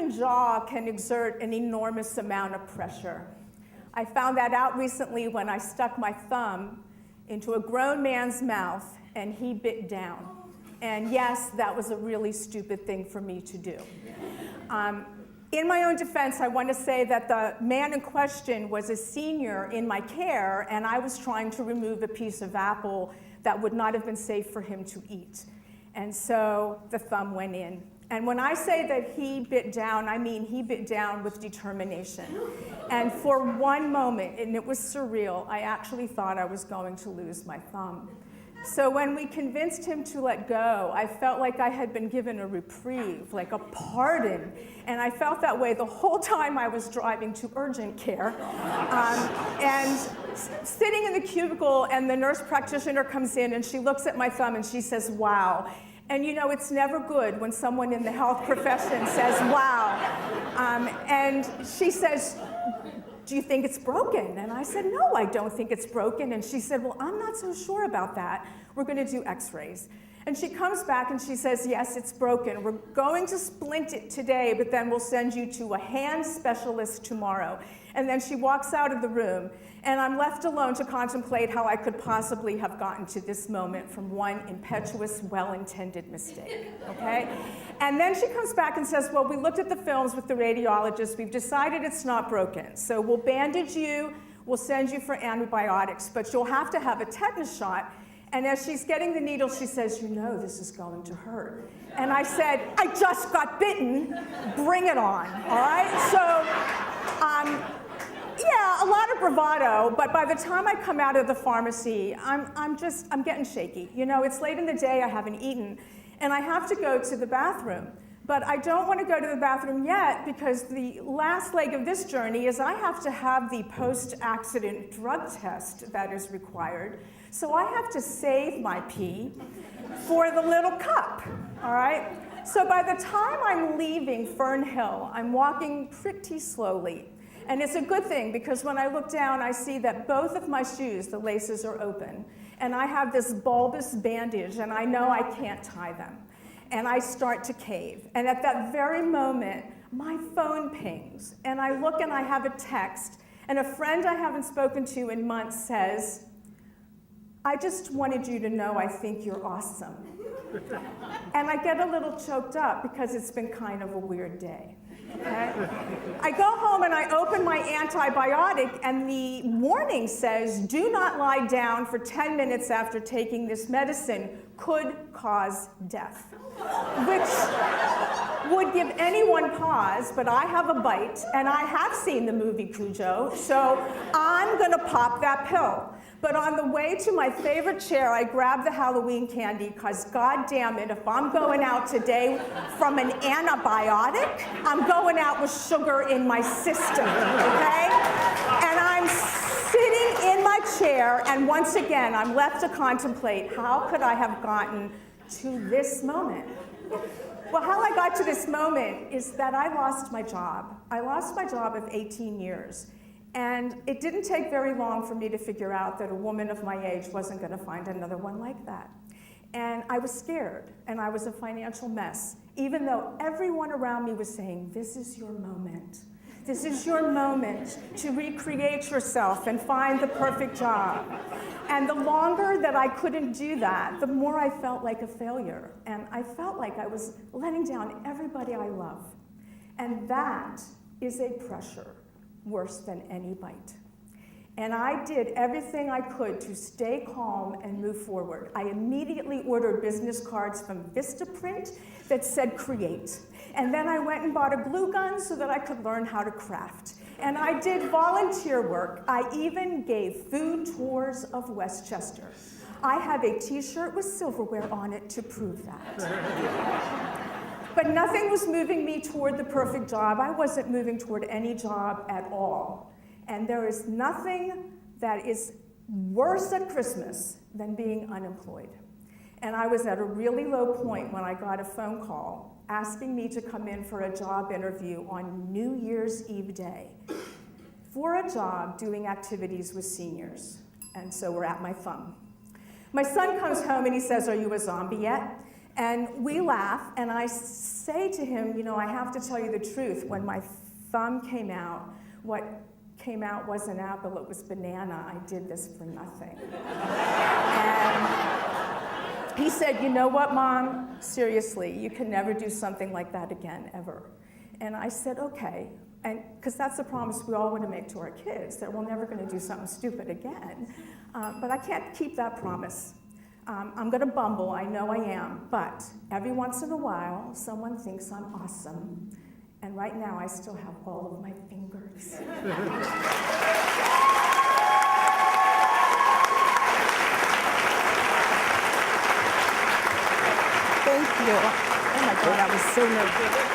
human jaw can exert an enormous amount of pressure. I found that out recently when I stuck my thumb into a grown man's mouth and he bit down. And yes, that was a really stupid thing for me to do. In my own defense, I want to say that the man in question was a senior in my care, and I was trying to remove a piece of apple that would not have been safe for him to eat. And so the thumb went in. And when I say that he bit down, I mean he bit down with determination. And for one moment, and it was surreal, I actually thought I was going to lose my thumb. So when we convinced him to let go, I felt like I had been given a reprieve, like a pardon. And I felt that way the whole time I was driving to urgent care. And sitting in the cubicle, and the nurse practitioner comes in, and she looks at my thumb, and she says, wow. And you know, it's never good when someone in the health profession says, wow. And she says, do you think it's broken? And I said, no, I don't think it's broken. And she said, well, I'm not so sure about that. We're going to do x-rays. And she comes back and she says, yes, it's broken. We're going to splint it today, but then we'll send you to a hand specialist tomorrow. And then she walks out of the room, and I'm left alone to contemplate how I could possibly have gotten to this moment from one impetuous, well-intended mistake, okay? And then she comes back and says, well, we looked at the films with the radiologist. We've decided it's not broken. So we'll bandage you, we'll send you for antibiotics, but you'll have to have a tetanus shot. And as she's getting the needle, she says, you know this is going to hurt. And I said, I just got bitten, bring it on, all right? So, yeah, a lot of bravado, but by the time I come out of the pharmacy, I'm getting shaky. You know, it's late in the day, I haven't eaten, and I have to go to the bathroom. But I don't want to go to the bathroom yet because the last leg of this journey is I have to have the post-accident drug test that is required. So I have to save my pee for the little cup, all right? So by the time I'm leaving Fern Hill, I'm walking pretty slowly. And it's a good thing because when I look down, I see that both of my shoes, the laces are open. And I have this bulbous bandage, and I know I can't tie them. And I start to cave. And at that very moment, my phone pings. And I look and I have a text. And a friend I haven't spoken to in months says, I just wanted you to know I think you're awesome. And I get a little choked up because it's been kind of a weird day. Okay? I go home and I open my antibiotic, and the warning says, do not lie down for 10 minutes after taking this medicine, could cause death. Which would give anyone pause, but I have a bite, and I have seen the movie Cujo, so I'm gonna pop that pill. But on the way to my favorite chair, I grab the Halloween candy, because God damn it, if I'm going out today from an antibiotic, I'm going out with sugar in my system, okay? And I'm sitting in my chair, and once again, I'm left to contemplate, how could I have gotten to this moment? Well, how I got to this moment is that I lost my job. I lost my job of 18 years. And it didn't take very long for me to figure out that a woman of my age wasn't going to find another one like that. And I was scared, and I was a financial mess, even though everyone around me was saying, this is your moment. This is your moment to recreate yourself and find the perfect job. And the longer that I couldn't do that, the more I felt like a failure. And I felt like I was letting down everybody I love. And that is a pressure worse than any bite. And I did everything I could to stay calm and move forward. I immediately ordered business cards from Vistaprint that said create. And then I went and bought a glue gun so that I could learn how to craft. And I did volunteer work. I even gave food tours of Westchester. I have a t-shirt with silverware on it to prove that. But nothing was moving me toward the perfect job. I wasn't moving toward any job at all. And there is nothing that is worse at Christmas than being unemployed. And I was at a really low point when I got a phone call asking me to come in for a job interview on New Year's Eve day for a job doing activities with seniors. And so we're at my thumb. My son comes home and he says, are you a zombie yet? And we laugh, and I say to him, you know, I have to tell you the truth. When my thumb came out, what came out wasn't apple, it was banana. I did this for nothing. And he said, you know what, Mom? Seriously, you can never do something like that again, ever. And I said, okay. And because that's a promise we all want to make to our kids, that we're never going to do something stupid again. But I can't keep that promise. I'm going to bumble, I know I am, but every once in a while, someone thinks I'm awesome. And right now, I still have all of my fingers. Thank you. Oh my God, that was so nervous.